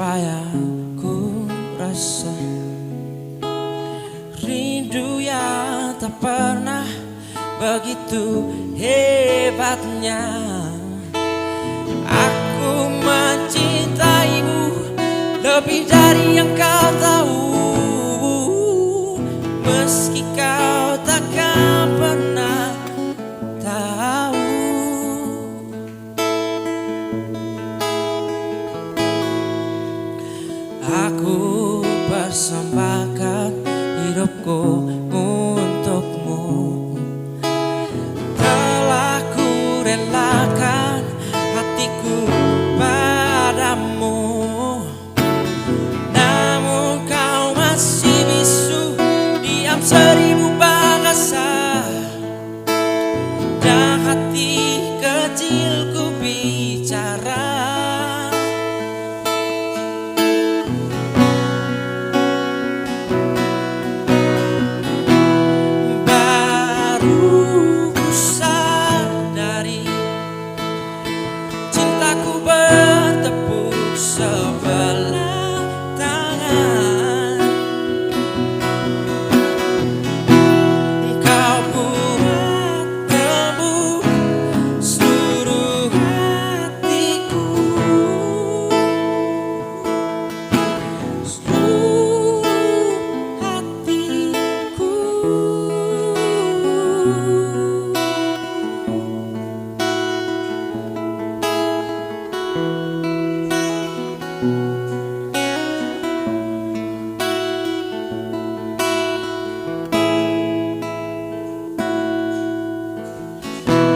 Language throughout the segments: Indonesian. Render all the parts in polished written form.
apa yang ku rasa, rindu yang tak pernah begitu hebatnya. Aku mencintaimu lebih dari yang kau tahu, meski kau takkan pernah tahu. Aku persembahkan hidupku untukmu, telah ku relakan hatiku padamu. Namun kau masih bisu, diam seribu bahasa, dan hati kecilku bicara. Aku bertepuk sebelah tangan, kau buat tembus seluruh hatiku, seluruh hatiku.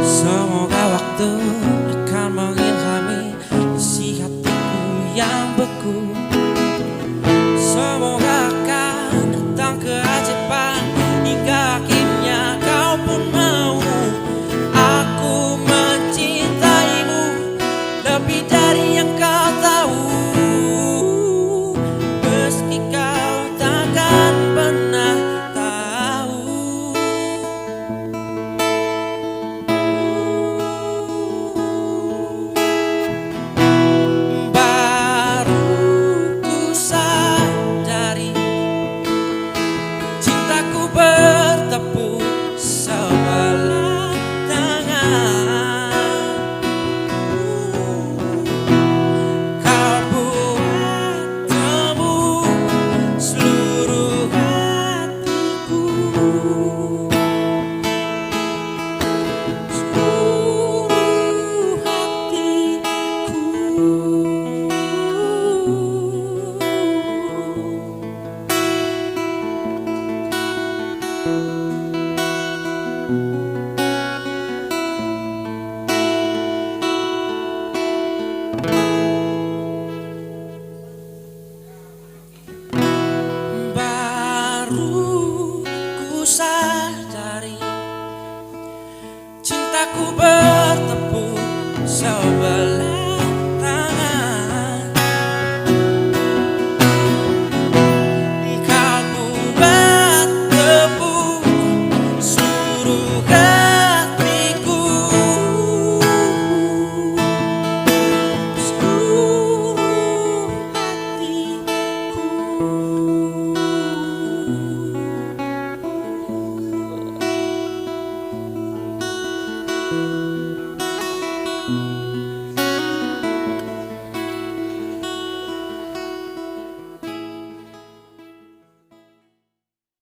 Semoga waktu akan mengilhami isi hatiku yang beku. Semoga akan datang keajaiban hingga akhirnya kau pun mau. Aku mencintaimu lebih dari yang kau tahu, meski kau takkan pernah tahu. Bertepuk sebelah tangan, kau buat tembus seluruh hatiku, seluruh hatiku. Baru ku sadari cintaku bertepuk sebelah tangan, kau buat tembus seluruh hatiku, seluruh hatiku.